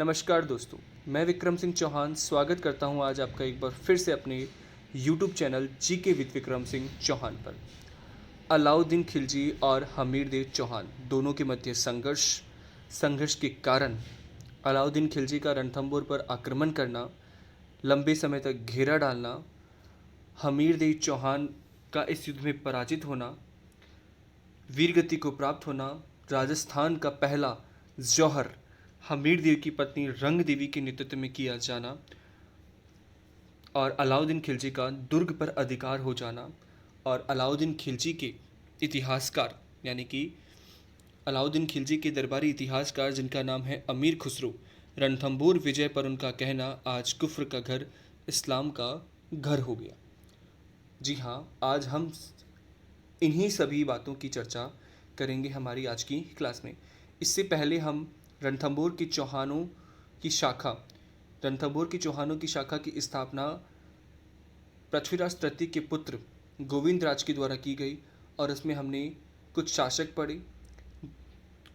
नमस्कार दोस्तों, मैं विक्रम सिंह चौहान स्वागत करता हूं आज आपका एक बार फिर से अपने YouTube channel GK with Vikram Singh Chauhan पर। अलाउद्दीन खिलजी और हमीरदेव चौहान दोनों के मध्य संघर्ष के कारण अलाउद्दीन खिलजी का रणथंभौर पर आक्रमण करना, लंबे समय तक घेरा डालना, हमीरदेव चौहान का इस युद्ध में पराजित होना, वीरगति को प्राप्त होना, राजस्थान का पहला जौहर हमीरदेव की पत्नी रंग देवी के नेतृत्व में किया जाना और अलाउद्दीन खिलजी का दुर्ग पर अधिकार हो जाना और अलाउद्दीन खिलजी के इतिहासकार यानी कि अलाउद्दीन खिलजी के दरबारी इतिहासकार जिनका नाम है अमीर खुसरो, रणथंभौर विजय पर उनका कहना आज कुफ्र का घर इस्लाम का घर हो गया। जी हाँ, आज हम इन्हीं सभी बातों की चर्चा करेंगे हमारी आज की क्लास में। इससे पहले हम रणथंभौर की चौहानों की शाखा की स्थापना पृथ्वीराज तृतीय के पुत्र गोविंद राज के द्वारा की गई और इसमें हमने कुछ शासक पढ़े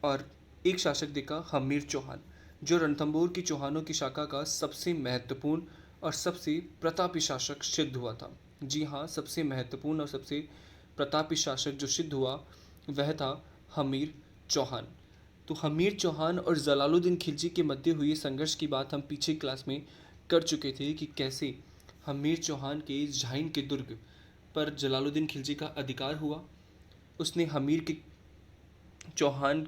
और एक शासक देखा हमीर चौहान, जो रणथंभौर की चौहानों की शाखा का सबसे महत्वपूर्ण और सबसे प्रतापी शासक सिद्ध हुआ था। जी हाँ, सबसे महत्वपूर्ण और सबसे प्रतापी शासक जो सिद्ध हुआ वह था हमीर चौहान। तो हमीर चौहान और जलालुद्दीन खिलजी के मध्य हुए संघर्ष की बात हम पीछे क्लास में कर चुके थे कि कैसे हमीर चौहान के झाइन के दुर्ग पर जलालुद्दीन खिलजी का अधिकार हुआ। उसने हमीर के चौहान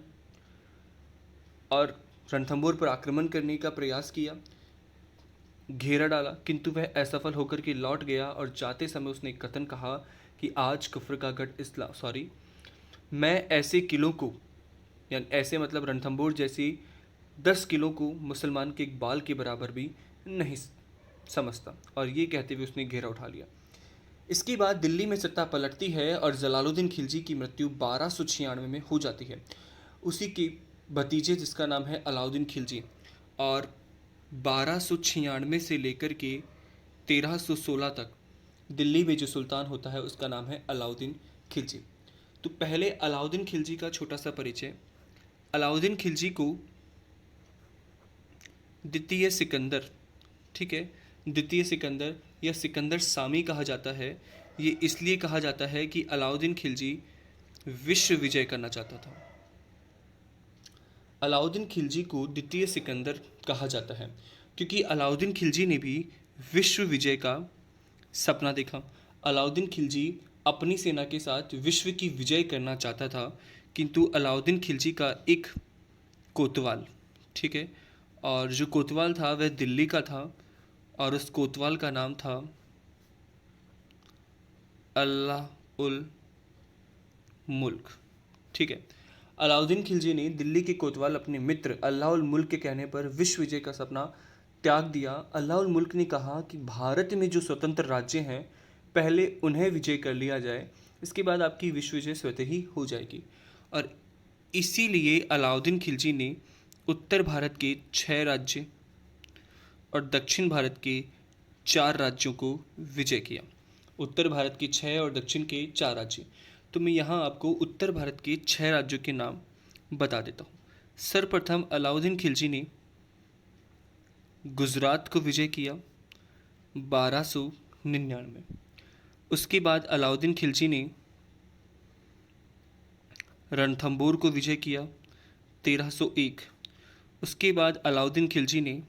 और रणथंभौर पर आक्रमण करने का प्रयास किया, घेरा डाला, किंतु वह असफल होकर के लौट गया और जाते समय उसने एक कथन कहा कि आज कुफ्र का गढ़ मैं ऐसे किलों को या ऐसे मतलब रणथंभौर जैसी 10 किलो को मुसलमान के एक बाल के बराबर भी नहीं समझता, और ये कहते हुए उसने घेरा उठा लिया। इसके बाद दिल्ली में सत्ता पलटती है और जलालुद्दीन खिलजी की मृत्यु 1296 में हो जाती है। उसी के भतीजे जिसका नाम है अलाउद्दीन खिलजी, और 1296 से लेकर के 1316 तक दिल्ली में जो सुल्तान होता है उसका नाम है अलाउद्दीन खिलजी। तो पहले अलाउद्दीन खिलजी का छोटा सा परिचय। अलाउद्दीन खिलजी को द्वितीय सिकंदर, ठीक है, द्वितीय सिकंदर या सिकंदर सामी कहा जाता है। ये इसलिए कहा जाता है कि अलाउद्दीन खिलजी विश्व विजय करना चाहता था। अलाउद्दीन खिलजी को द्वितीय सिकंदर कहा जाता है क्योंकि अलाउद्दीन खिलजी ने भी विश्व विजय का सपना देखा। अलाउद्दीन खिलजी अपनी सेना के साथ विश्व की विजय करना चाहता था, किंतु अलाउद्दीन खिलजी का एक कोतवाल, ठीक है, और जो कोतवाल था वह दिल्ली का था और उस कोतवाल का नाम था अल्लाह उल मुल्क, ठीक है। अलाउद्दीन खिलजी ने दिल्ली के कोतवाल अपने मित्र अल्लाह उल मुल्क के कहने पर विश्व विजय का सपना त्याग दिया। अल्लाह उल मुल्क ने कहा कि भारत में जो स्वतंत्र राज्य हैं पहले उन्हें विजय कर लिया जाए, इसके बाद आपकी विश्व विजय स्वतः ही हो जाएगी। और इसीलिए अलाउद्दीन खिलजी ने उत्तर भारत के 6 राज्य और दक्षिण भारत के 4 राज्यों को विजय किया। उत्तर भारत के 6 और दक्षिण के 4 राज्य। तो मैं यहाँ आपको उत्तर भारत के 6 राज्यों के नाम बता देता हूँ। सर्वप्रथम अलाउद्दीन खिलजी ने गुजरात को विजय किया 1299। उसके बाद अलाउद्दीन खिलजी ने रणथंभौर को विजय किया 1301। उसके बाद अलाउद्दीन खिलजी ने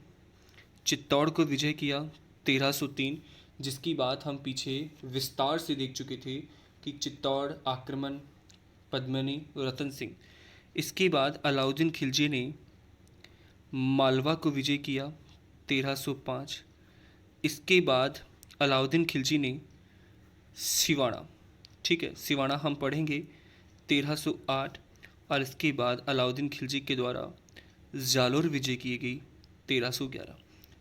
चित्तौड़ को विजय किया 1303, जिसकी बात हम पीछे विस्तार से देख चुके थे कि चित्तौड़ आक्रमण पद्मिनी रतन सिंह। इसके बाद अलाउद्दीन खिलजी ने मालवा को विजय किया 1305। इसके बाद अलाउद्दीन खिलजी ने सिवाड़ा, ठीक है, सिवाड़ा हम पढ़ेंगे 1308। और इसके बाद अलाउद्दीन खिलजी के द्वारा जालोर विजय की गई 1311।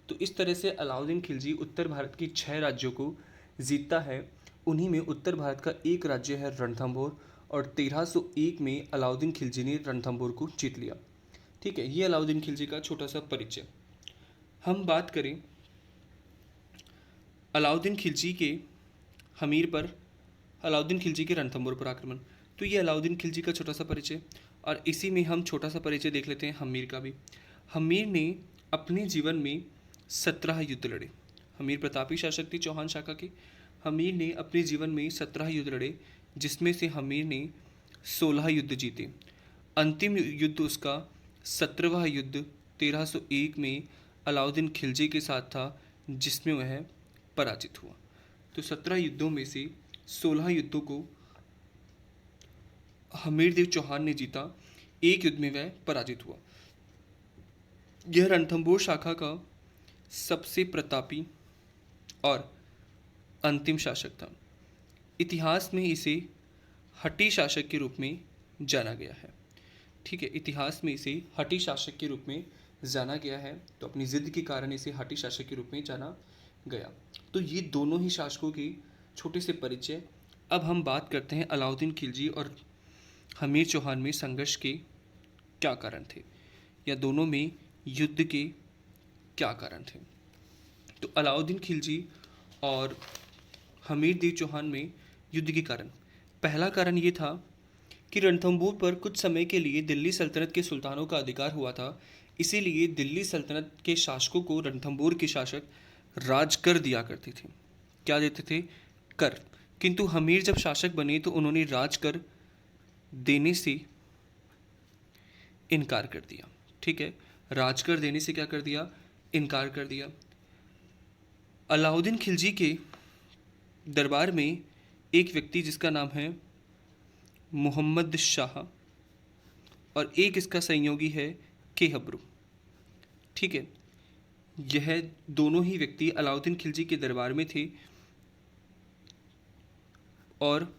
तो इस तरह से अलाउद्दीन खिलजी उत्तर भारत की 6 राज्यों को जीतता है। उन्हीं में उत्तर भारत का एक राज्य है रणथंभौर, और 1301 में अलाउद्दीन खिलजी ने रणथंभौर को जीत लिया। ठीक है, ये अलाउद्दीन खिलजी का छोटा सा परिचय। हम बात करें अलाउद्दीन खिलजी के हमीर पर, अलाउद्दीन खिलजी के रणथंभौर पर आक्रमण। तो ये अलाउद्दीन खिलजी का छोटा सा परिचय, और इसी में हम छोटा सा परिचय देख लेते हैं हमीर का भी। हमीर ने अपने जीवन में 17 युद्ध लड़े। हमीर प्रतापी शासक थे चौहान शाखा के। हमीर ने अपने जीवन में 17 युद्ध लड़े, जिसमें से हमीर ने 16 युद्ध जीते। अंतिम युद्ध उसका 17वां युद्ध 1301 में अलाउद्दीन खिलजी के साथ था, जिसमें वह पराजित हुआ। तो 17 युद्धों में से 16 युद्धों को हमीरदेव चौहान ने जीता, एक युद्ध में वह पराजित हुआ। यह रणथंभौर शाखा का सबसे प्रतापी और अंतिम शासक था। इतिहास में इसे हठी शासक के रूप में जाना गया है। ठीक है, इतिहास में इसे हठी शासक के रूप में जाना गया है, तो अपनी जिद के कारण इसे हठी शासक के रूप में जाना गया। तो ये दोनों ही शासकों के छोटे से परिचय। अब हम बात करते हैं अलाउद्दीन खिलजी और हमीर चौहान में संघर्ष के क्या कारण थे, या दोनों में युद्ध के क्या कारण थे। तो अलाउद्दीन खिलजी और हमीर देव चौहान में युद्ध के कारण, पहला कारण ये था कि रणथंभौर पर कुछ समय के लिए दिल्ली सल्तनत के सुल्तानों का अधिकार हुआ था। इसीलिए दिल्ली सल्तनत के शासकों को रणथंभौर के शासक राज कर दिया करते थे। क्या देते थे? कर। किंतु हमीर जब शासक बने तो उन्होंने राज कर देने से इनकार कर दिया। ठीक है, राज कर देने से क्या कर दिया? इनकार कर दिया। अलाउद्दीन खिलजी के दरबार में एक व्यक्ति जिसका नाम है मोहम्मद शाह, और एक इसका सहयोगी है केहब्रू। ठीक है, यह दोनों ही व्यक्ति अलाउद्दीन खिलजी के दरबार में थे और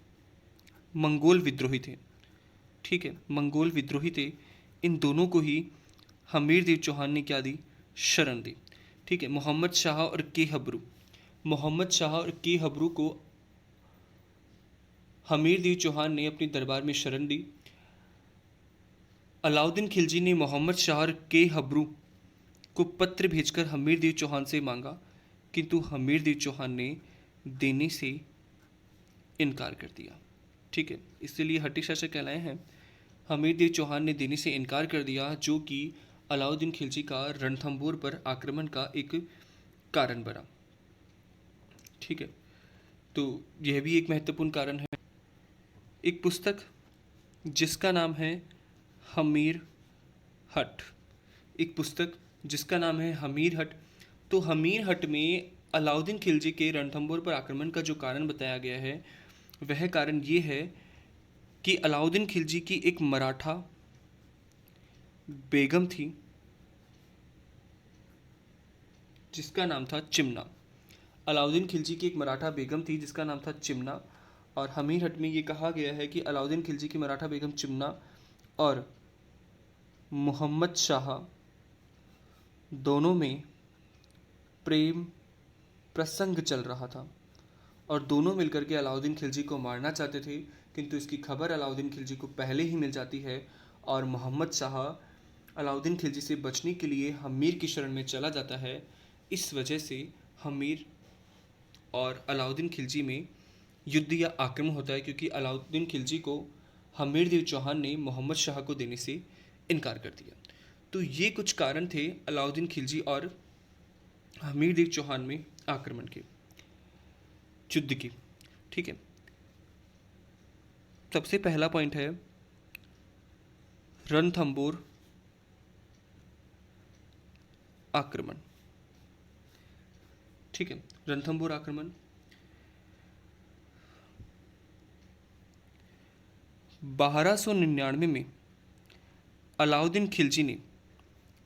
मंगोल विद्रोही थे। ठीक है, मंगोल विद्रोही थे। इन दोनों को ही हमीर देव चौहान ने क्या दी? शरण दी। ठीक है, मोहम्मद शाह और केहब्रू। मोहम्मद शाह और केहब्रू को हमीर देव चौहान ने अपने दरबार में शरण दी। अलाउद्दीन खिलजी ने मोहम्मद शाह और केहब्रू को पत्र भेजकर हमीर देव चौहान से मांगा, किंतु हमीर देव चौहान ने देने से इनकार कर दिया। ठीक है, इसलिए हठी शासक कहलाए हैं। हमीर देव चौहान ने देने से इनकार कर दिया, जो कि अलाउद्दीन खिलजी का रणथंभौर पर आक्रमण का एक कारण बना। ठीक है, तो यह भी एक महत्वपूर्ण कारण है। एक पुस्तक जिसका नाम है हमीर हट, एक पुस्तक जिसका नाम है हमीर हट। तो हमीर हट में अलाउद्दीन खिलजी के रणथंभौर पर आक्रमण का जो कारण बताया गया है, वह कारण ये है कि अलाउद्दीन खिलजी की एक मराठा बेगम थी जिसका नाम था चिमना। अलाउद्दीन खिलजी की एक मराठा बेगम थी जिसका नाम था चिमना, और हमीर हट में ये कहा गया है कि अलाउद्दीन खिलजी की मराठा बेगम चिमना और मोहम्मद शाह दोनों में प्रेम प्रसंग चल रहा था, और दोनों मिलकर के अलाउद्दीन खिलजी को मारना चाहते थे। किंतु इसकी खबर अलाउद्दीन खिलजी को पहले ही मिल जाती है, और मोहम्मद शाह अलाउद्दीन खिलजी से बचने के लिए हमीर की शरण में चला जाता है। इस वजह से हमीर और अलाउद्दीन खिलजी में युद्ध या आक्रमण होता है, क्योंकि अलाउद्दीन खिलजी को हमीर देव चौहान ने मोहम्मद शाह को देने से इनकार कर दिया। तो ये कुछ कारण थे अलाउद्दीन खिलजी और हमीर देव चौहान में आक्रमण के, युद्ध की। ठीक है, सबसे पहला पॉइंट है रणथंभौर आक्रमण। ठीक है, रणथंभौर आक्रमण 1299 में अलाउद्दीन खिलजी ने,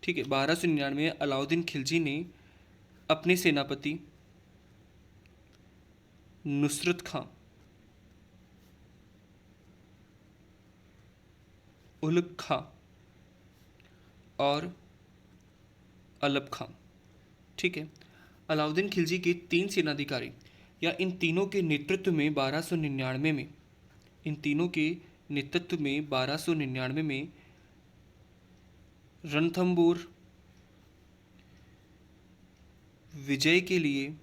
ठीक है, 1299 में अलाउद्दीन खिलजी ने अपने सेनापति नुसरत खां, उलग खां और अलब खां, ठीक है, अलाउद्दीन खिलजी के 3 सेनाधिकारी, या इन तीनों के नेतृत्व में 1299 में, इन तीनों के नेतृत्व में 1299 में रणथंभौर विजय के लिए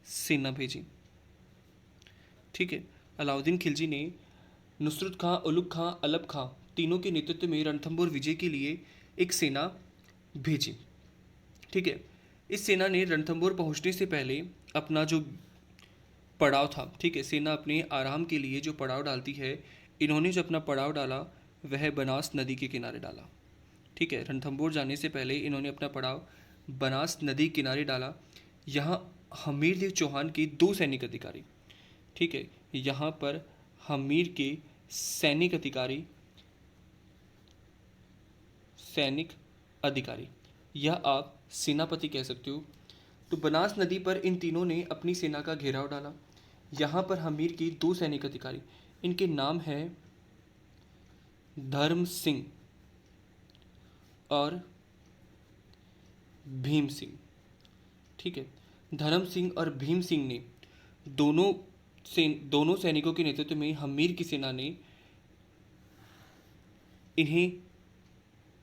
सेना भेजी। ठीक है, अलाउद्दीन खिलजी ने नुसरत खां, उलग खां, अलब खां तीनों के नेतृत्व में रणथंभौर विजय के लिए एक सेना भेजी। ठीक है, इस सेना ने रणथंभौर पहुंचने से पहले अपना जो पड़ाव था, ठीक है, सेना अपने आराम के लिए जो पड़ाव डालती है, इन्होंने जो अपना पड़ाव डाला वह बनास नदी के किनारे डाला। ठीक है, रणथंभौर जाने से पहले इन्होंने अपना पड़ाव बनास नदी किनारे डाला। यहाँ हमीरदेव चौहान के 2 सैनिक अधिकारी, ठीक है, यहाँ पर हमीर के सैनिक अधिकारी या आप सेनापति कह सकते हो। तो बनास नदी पर इन तीनों ने अपनी सेना का घेराव डाला। यहाँ पर हमीर के 2 सैनिक अधिकारी, इनके नाम है धर्म सिंह और भीम सिंह। ठीक है, धर्म सिंह और भीम सिंह ने दोनों सैनिकों के नेतृत्व में हमीर की सेना ने इन्हें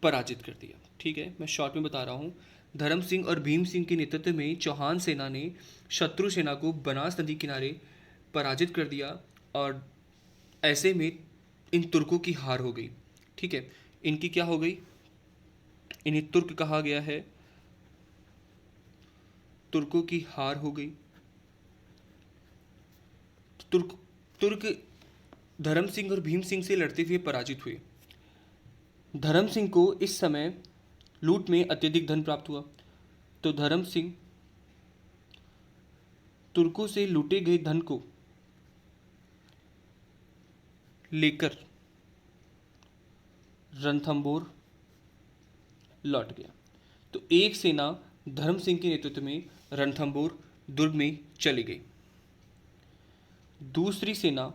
पराजित कर दिया। ठीक है, मैं शॉर्ट में बता रहा हूँ। धर्म सिंह और भीम सिंह के नेतृत्व में चौहान सेना ने शत्रु सेना को बनास नदी किनारे पराजित कर दिया और ऐसे में इन तुर्कों की हार हो गई। ठीक है, इनकी क्या हो गई? इन्हें तुर्क कहा गया है, तुर्कों की हार हो गई। तुर्क धर्म सिंह और भीम सिंह से लड़ते हुए पराजित हुए। धर्म सिंह को इस समय लूट में अत्यधिक धन प्राप्त हुआ, तो धर्म सिंह तुर्कों से लूटे गए धन को लेकर रणथंभौर लौट गया। तो एक सेना धर्म सिंह के नेतृत्व में रणथंभौर दुर्ग में चली गई। दूसरी सेना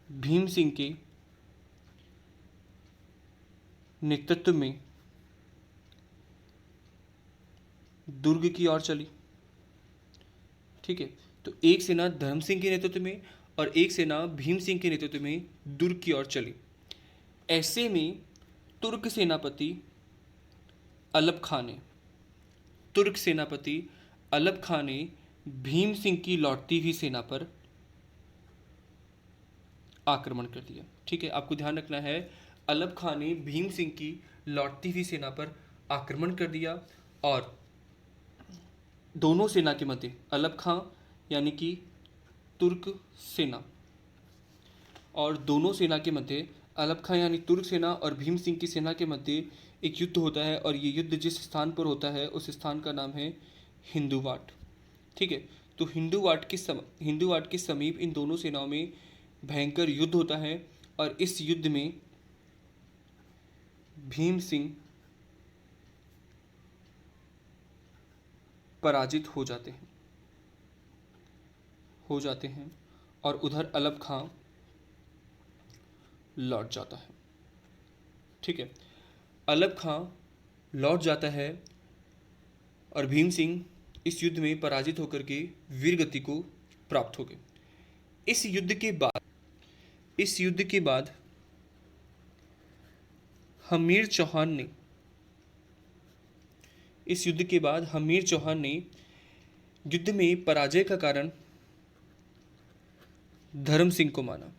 भीम सिंह के नेतृत्व में दुर्ग की ओर चली। ठीक है, तो एक सेना धर्म सिंह के नेतृत्व में और एक सेना भीम सिंह के नेतृत्व में दुर्ग की ओर चली। ऐसे में तुर्क सेनापति अलप खां ने भीम सिंह की लौटती हुई सेना पर आक्रमण कर दिया। ठीक है, आपको ध्यान रखना है, अलप खां ने भीम सिंह की लौटती हुई सेना पर आक्रमण कर दिया और दोनों सेना के मध्य अलप खां यानी कि तुर्क सेना और दोनों सेना के मध्य अलप खां यानी तुर्क सेना और भीम सिंह की सेना के मध्य एक युद्ध होता है और ये युद्ध जिस स्थान पर होता है उस स्थान का नाम है हिंदुवाट। ठीक है, तो हिंदुवाट के समीप इन दोनों सेनाओं में भयंकर युद्ध होता है और इस युद्ध में भीम सिंह पराजित हो जाते हैं और उधर अलप खां लौट जाता है। ठीक है, अलप खां लौट जाता है और भीम सिंह इस युद्ध में पराजित होकर के वीर गति को प्राप्त हो गए। इस युद्ध के बाद हमीर चौहान ने युद्ध में पराजय का कारण धर्म सिंह को माना।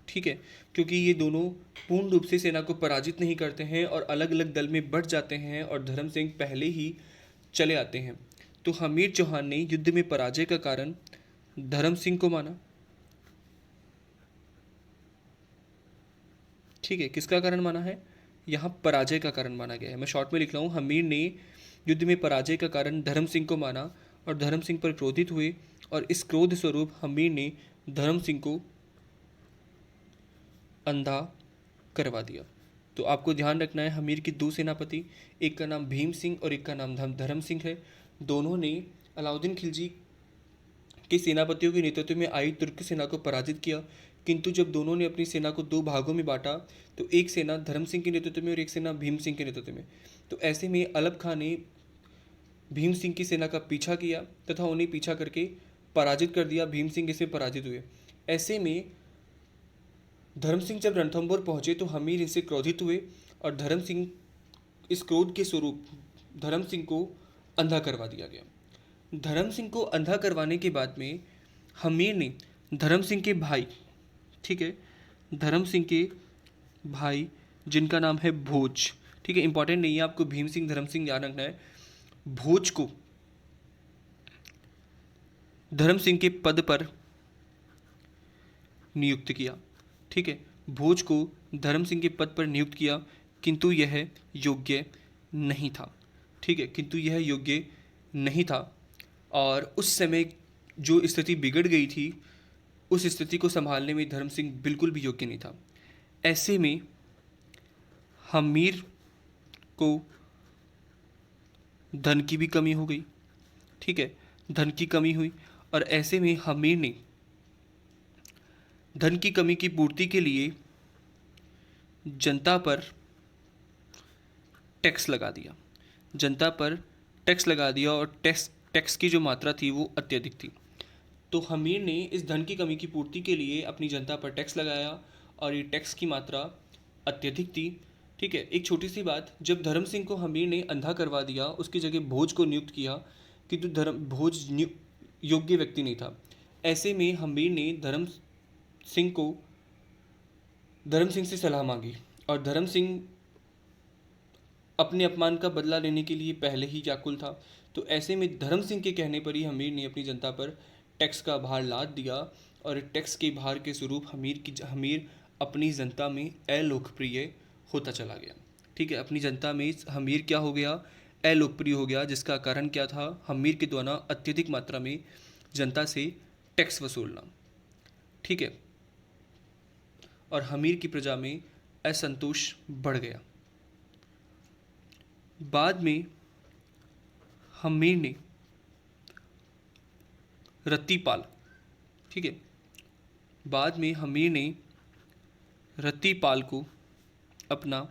ठीक है, क्योंकि ये दोनों पूर्ण रूप से सेना को पराजित नहीं करते हैं और अलग अलग दल में बट जाते हैं और धर्म सिंह पहले ही चले आते हैं, तो हमीर चौहान ने युद्ध में पराजय का कारण धर्म सिंह को माना। ठीक है, किसका कारण माना है? यहाँ पराजय का कारण माना गया है। मैं शॉर्ट में लिख रहा हूँ, हमीर ने युद्ध में पराजय का कारण धर्म सिंह को माना और धर्म सिंह पर क्रोधित हुए और इस क्रोध स्वरूप हमीर ने धर्म सिंह को अंधा करवा दिया। तो आपको ध्यान रखना है, हमीर की 2 सेनापति, एक का नाम भीम सिंह और एक का नाम धर्म सिंह है। दोनों ने अलाउद्दीन खिलजी के सेनापतियों के नेतृत्व में आई तुर्क सेना को पराजित किया, किंतु जब दोनों ने अपनी सेना को 2 भागों में बांटा तो एक सेना धर्म सिंह के नेतृत्व में और एक सेना भीम सिंह के नेतृत्व में। तो ऐसे में अलप खां ने भीम सिंह की सेना का पीछा किया तथा उन्हें पीछा करके पराजित कर दिया। भीम सिंह इसमें पराजित हुए। ऐसे में धर्म सिंह जब रणथंभौर पहुंचे तो हमीर इनसे क्रोधित हुए और धर्म सिंह इस क्रोध के स्वरूप धर्म सिंह को अंधा करवा दिया गया। धर्म सिंह को अंधा करवाने के बाद में हमीर ने धर्म सिंह के भाई ठीक है। धर्म सिंह के भाई जिनका नाम है भोज, ठीक है, इंपॉर्टेंट नहीं है, आपको भीम सिंह धर्म सिंह याद रखना है। भोज को धर्म सिंह के पद पर नियुक्त किया, ठीक है, भोज को धर्म सिंह के पद पर नियुक्त किया, किंतु यह योग्य नहीं था, ठीक है, किंतु यह योग्य नहीं था। और उस समय जो स्थिति बिगड़ गई थी, उस स्थिति को संभालने में धर्म सिंह बिल्कुल भी योग्य नहीं था। ऐसे में हमीर को धन की भी कमी हो गई, ठीक है, धन की कमी हुई, और ऐसे में हमीर ने धन की कमी की पूर्ति के लिए जनता पर टैक्स लगा दिया, जनता पर टैक्स लगा दिया, और टैक्स की जो मात्रा थी वो अत्यधिक थी। तो हमीर ने इस धन की कमी की पूर्ति के लिए अपनी जनता पर टैक्स लगाया, और ये टैक्स की मात्रा अत्यधिक थी, ठीक है। एक छोटी सी बात, जब धर्म सिंह को हमीर ने अंधा करवा दिया, उसकी जगह भोज को नियुक्त किया, किंतु भोज योग्य व्यक्ति नहीं था। ऐसे में हमीर ने धर्म सिंह से सलाह मांगी, और धर्म सिंह अपने अपमान का बदला लेने के लिए पहले ही व्याकुल था। तो ऐसे में धर्म सिंह के कहने पर ही हमीर ने अपनी जनता पर टैक्स का भार लाद दिया, और टैक्स के भार के स्वरूप हमीर अपनी जनता में अलोकप्रिय होता चला गया, ठीक है। अपनी जनता में हमीर क्या हो गया, अलोकप्रिय हो गया, जिसका कारण क्या था, हमीर के द्वारा अत्यधिक मात्रा में जनता से टैक्स वसूलना, ठीक है। और हमीर की प्रजा में असंतोष बढ़ गया। बाद में हमीर ने रत्तीपाल, ठीक है, बाद में हमीर ने रत्तीपाल को अपना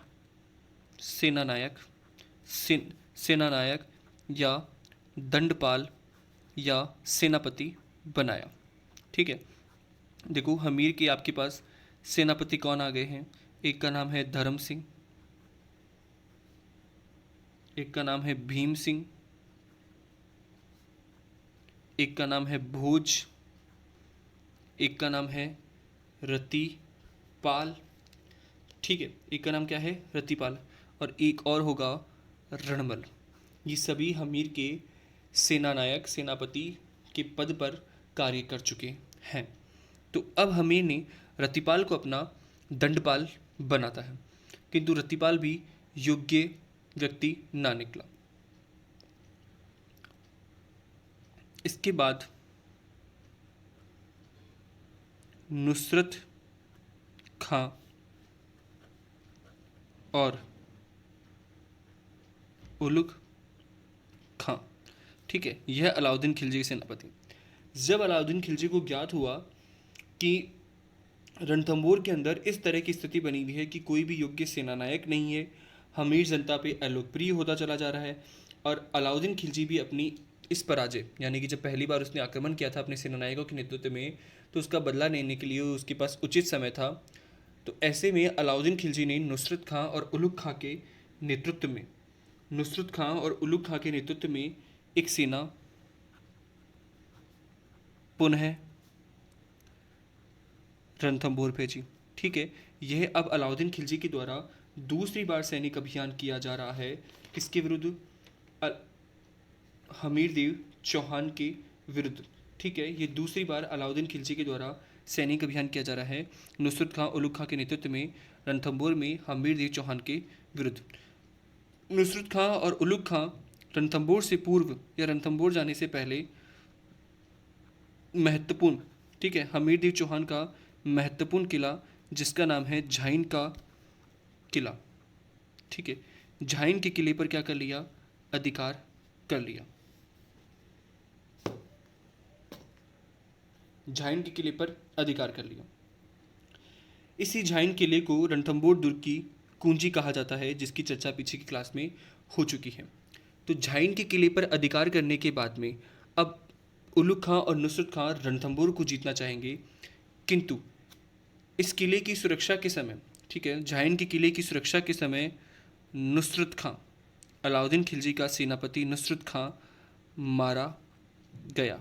सेनानायक या दंडपाल या सेनापति बनाया, ठीक है। देखो हमीर के आपके पास सेनापति कौन आ गए हैं, एक का नाम है धर्म सिंह, एक का नाम है भीम सिंह, एक का नाम है भोज, एक का नाम है रतिपाल, ठीक है, एक का नाम क्या है रतिपाल, और एक और होगा रणमल। ये सभी हमीर के सेनानायक सेनापति के पद पर कार्य कर चुके हैं। तो अब हमीर ने रतिपाल को अपना दंडपाल बनाता है, किंतु रतिपाल भी योग्य व्यक्ति ना निकला। इसके बाद नुसरत खां और उलुग खां, ठीक है, यह अलाउद्दीन खिलजी के सेनापति। जब अलाउद्दीन खिलजी को ज्ञात हुआ कि रणथंभौर के अंदर इस तरह की स्थिति बनी हुई है कि कोई भी योग्य सेनानायक नहीं है, हमीर जनता पे अलोकप्रिय होता चला जा रहा है, और अलाउद्दीन खिलजी भी अपनी इस पराजय, यानी कि जब पहली बार उसने आक्रमण किया था अपने सेनानायकों के नेतृत्व में, तो उसका बदला लेने के लिए उसके पास उचित समय था। तो ऐसे में अलाउद्दीन खिलजी ने नुसरत खां और उलुग खां के नेतृत्व में एक सेना पुनः रणथंभौर भेजी, ठीक है। यह अब अलाउद्दीन खिलजी के द्वारा दूसरी बार सैनिक अभियान किया जा रहा है, किसके विरुद्ध, हमीर देव चौहान के विरुद्ध, ठीक है। ये दूसरी बार अलाउद्दीन खिलजी के द्वारा सैनिक अभियान किया जा रहा है नुसरत खां उलुग खां के नेतृत्व में रणथंभौर में हमीर देव चौहान के विरुद्ध। नुसरत खां और उलुग खां रणथंभौर से पूर्व या रणथंभौर जाने से पहले महत्वपूर्ण, ठीक है, हमीर देव चौहान का महत्वपूर्ण किला जिसका नाम है झाइन का किला, ठीक है, झाइन के किले पर क्या कर लिया, अधिकार कर लिया। झाइन के किले पर अधिकार कर लिया। इसी झाइन किले को रणथंभौर दुर्ग की कुंजी कहा जाता है, जिसकी चर्चा पीछे की क्लास में हो चुकी है। तो झाइन के किले पर अधिकार करने के बाद में अब उलुग खां और नुसरत खां रणथंभौर को जीतना चाहेंगे, किंतु इस किले की सुरक्षा के समय, ठीक है, झाइन के किले की सुरक्षा के समय नुसरत खां, अलाउद्दीन खिलजी का सेनापति नुसरत खां मारा गया,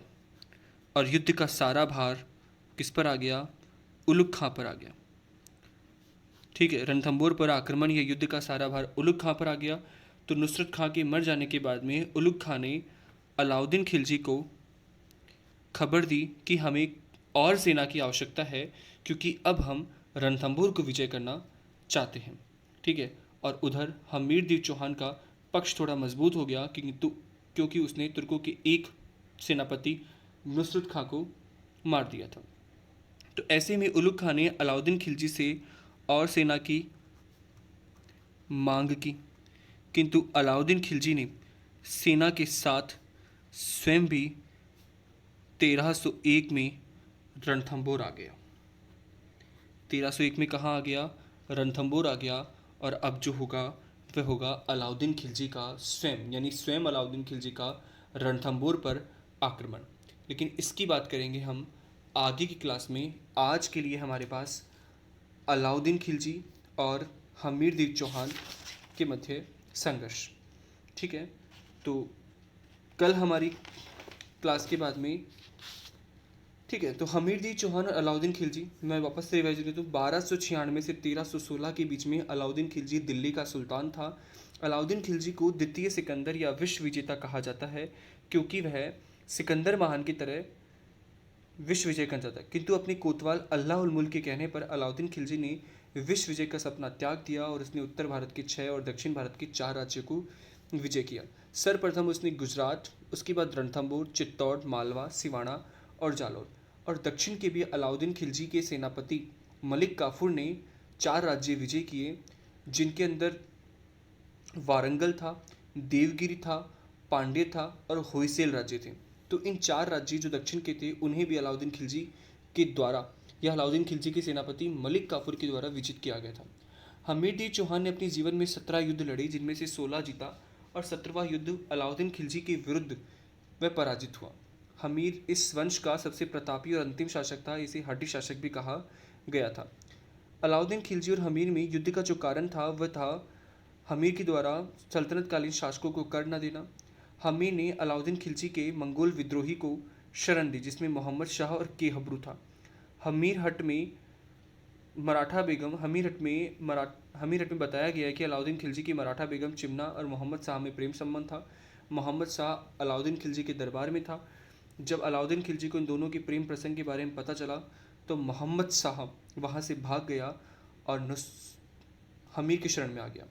और युद्ध का सारा भार किस पर आ गया, उलुग खां पर आ गया। ठीक है, रणथंभौर पर आक्रमण या युद्ध का सारा भार उलुग खां पर आ गया। तो नुसरत खां के मर जाने के बाद में उलुग खां ने अलाउद्दीन खिलजी को खबर दी कि हमें और सेना की आवश्यकता है, क्योंकि अब हम रणथंभौर को विजय करना चाहते हैं। ठीक है, और उधर हमीरदीव चौहान का पक्ष थोड़ा मजबूत हो गया, क्योंकि उसने तुर्कों के एक सेनापति नुसरत खां को मार दिया था। तो ऐसे में उलुग खां ने अलाउद्दीन खिलजी से और सेना की मांग की, किंतु अलाउद्दीन खिलजी ने सेना के साथ स्वयं भी 1301 में रणथंभौर आ गया। 1301 में कहाँ आ गया? रणथंभौर आ गया। और अब जो होगा वह होगा अलाउद्दीन खिलजी का स्वयं, यानी स्वयं अलाउद्दीन खिलजी का रणथंभौर पर आक्रमण। लेकिन इसकी बात करेंगे हम आगे की क्लास में। आज के लिए हमारे पास अलाउद्दीन खिलजी और हमीरदीव चौहान के मध्य संघर्ष। ठीक है, तो कल हमारी क्लास के बाद में, ठीक है, तो हमीरदीव चौहान और अलाउद्दीन खिलजी, मैं वापस से रिवाइज करता हूँ। 1296 से 1316 के बीच में अलाउद्दीन खिलजी दिल्ली का सुल्तान था। अलाउद्दीन खिलजी को द्वितीय सिकंदर या विश्व विजेता कहा जाता है, क्योंकि वह सिकंदर महान की तरह विश्व विजय करना चाहता है। किंतु अपने कोतवाल अल्लाह उल मुल्क के कहने पर अलाउद्दीन खिलजी ने विश्व विजय का सपना त्याग दिया और उसने उत्तर भारत के 6 और दक्षिण भारत के 4 राज्यों को विजय किया। सर्वप्रथम उसने गुजरात, उसके बाद रणथंभौर, चित्तौड़, मालवा, सिवाना और जालौर, और दक्षिण के भी अलाउद्दीन खिलजी के सेनापति मलिक काफूर ने 4 राज्य विजय किए, जिनके अंदर वारंगल था, देवगिरी था, पांड्य था और होयसेल राज्य थे। तो इन 4 राज्य जो दक्षिण के थे उन्हें भी अलाउद्दीन खिलजी के द्वारा या अलाउद्दीन खिलजी के सेनापति मलिक काफूर के द्वारा विजित किया गया था। हमीरदीव चौहान ने अपने जीवन में 17 युद्ध लड़े, जिनमें से 16 जीता और 17वां युद्ध अलाउद्दीन खिलजी के विरुद्ध वह पराजित हुआ। हमीर इस वंश का सबसे प्रतापी और अंतिम शासक था, इसे हड्डी शासक भी कहा गया था। अलाउद्दीन खिलजी और हमीर में युद्ध का जो कारण था वह था हमीर के द्वारा सल्तनतकालीन शासकों को कर न देना। हमीर ने अलाउद्दीन खिलजी के मंगोल विद्रोही को शरण दी, जिसमें मोहम्मद शाह और के हब्रू था। हमीर हट में मराठा बेगम हमीर हट में बताया गया है कि अलाउद्दीन खिलजी की मराठा बेगम चिमना और मोहम्मद शाह में प्रेम संबंध था। मोहम्मद शाह अलाउद्दीन खिलजी के दरबार में था। जब अलाउद्दीन खिलजी को इन दोनों के प्रेम प्रसंग के बारे में पता चला तो मोहम्मद शाह वहाँ से भाग गया और हमीर की शरण में आ गया।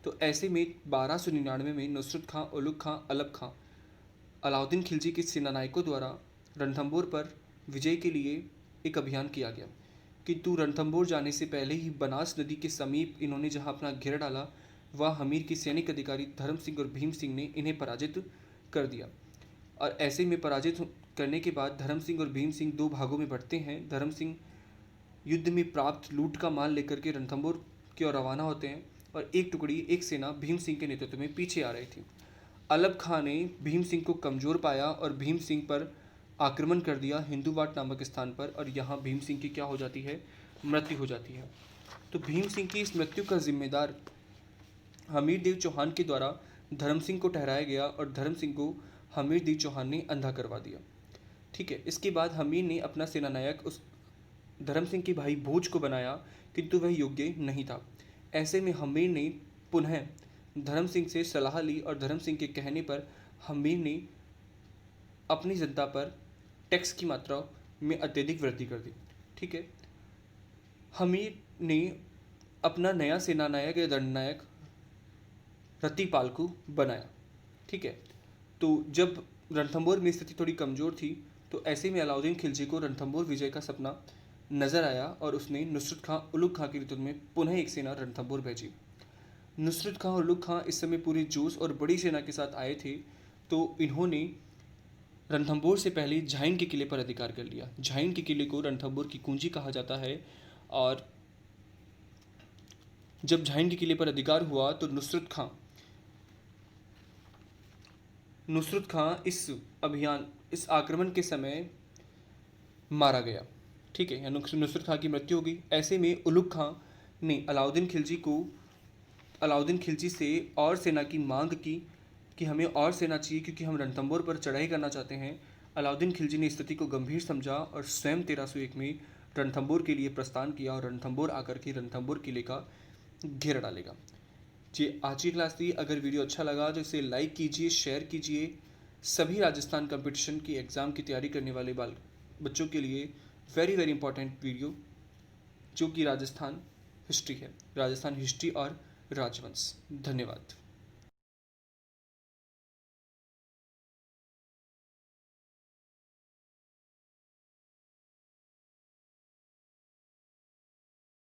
तो ऐसे में 1299 में नुसरत खां, उलुग खां, अलग खां, अलाउद्दीन खिलजी के सेनानायकों द्वारा रणथंभौर पर विजय के लिए एक अभियान किया गया। किंतु रणथंभौर जाने से पहले ही बनास नदी के समीप इन्होंने जहां अपना घेरा डाला, वह हमीर के सैनिक अधिकारी धर्म सिंह और भीम सिंह ने इन्हें पराजित कर दिया। और ऐसे में पराजित करने के बाद धर्म सिंह और भीम सिंह 2 भागों में बढ़ते हैं। धर्म सिंह युद्ध में प्राप्त लूट का माल लेकर के रणथंभौर की ओर रवाना होते हैं और एक सेना भीम सिंह के नेतृत्व में पीछे आ रही थी। अलग खां ने भीम सिंह को कमज़ोर पाया और भीम सिंह पर आक्रमण कर दिया हिंदूवाट नामक स्थान पर, और यहाँ भीम सिंह की क्या हो जाती है? मृत्यु हो जाती है। तो भीम सिंह की इस मृत्यु का जिम्मेदार हमीरदेव चौहान के द्वारा धर्म सिंह को ठहराया गया और धर्म सिंह को हमीरदेव चौहान ने अंधा करवा दिया। ठीक है, इसके बाद हमीर ने अपना सेनानायक उस धर्म सिंह के भाई भोज को बनाया, किंतु वह योग्य नहीं था। ऐसे में हमीर ने पुनः धर्म सिंह से सलाह ली और धर्म सिंह के कहने पर हमीर ने अपनी जनता पर टैक्स की मात्रा में अत्यधिक वृद्धि कर दी। ठीक है, हमीर ने अपना नया सेनानायक या दंडनायक रतिपाल को बनाया। ठीक है, तो जब रणथंभौर में स्थिति थोड़ी कमज़ोर थी तो ऐसे में अलाउद्दीन खिलजी को रणथंभौर विजय का सपना नजर आया और उसने नुसरत खां, उलुग खां के नेतृत्व में पुनः एक सेना रणथंभौर भेजी। नुसरत खां और उलुग खां इस समय पूरे जोश और बड़ी सेना के साथ आए थे। तो इन्होंने रणथंभौर से पहले झाइन के किले पर अधिकार कर लिया। झाइन के किले को रणथंभौर की कुंजी कहा जाता है। और जब झाइन के किले पर अधिकार हुआ तो नुसरत खां इस आक्रमण के समय मारा गया। ठीक है, नुसरत खां की मृत्यु हो गई। ऐसे में उलुग खां ने अलाउद्दीन खिलजी से और सेना की मांग की कि हमें और सेना चाहिए, क्योंकि हम रणथंभौर पर चढ़ाई करना चाहते हैं। अलाउद्दीन खिलजी ने स्थिति को गंभीर समझा और स्वयं 1301 में रणथंभौर के लिए प्रस्थान किया और रणथंभौर आकर के रणथंभौर किले का घेरा डालेगा। जी, आज की क्लास थी। अगर वीडियो अच्छा लगा तो इसे लाइक कीजिए, शेयर कीजिए। सभी राजस्थान कंपटीशन की एग्ज़ाम की तैयारी करने वाले बच्चों के लिए वेरी वेरी इंपॉर्टेंट वीडियो, जो कि राजस्थान हिस्ट्री है, राजस्थान हिस्ट्री और राजवंश। धन्यवाद।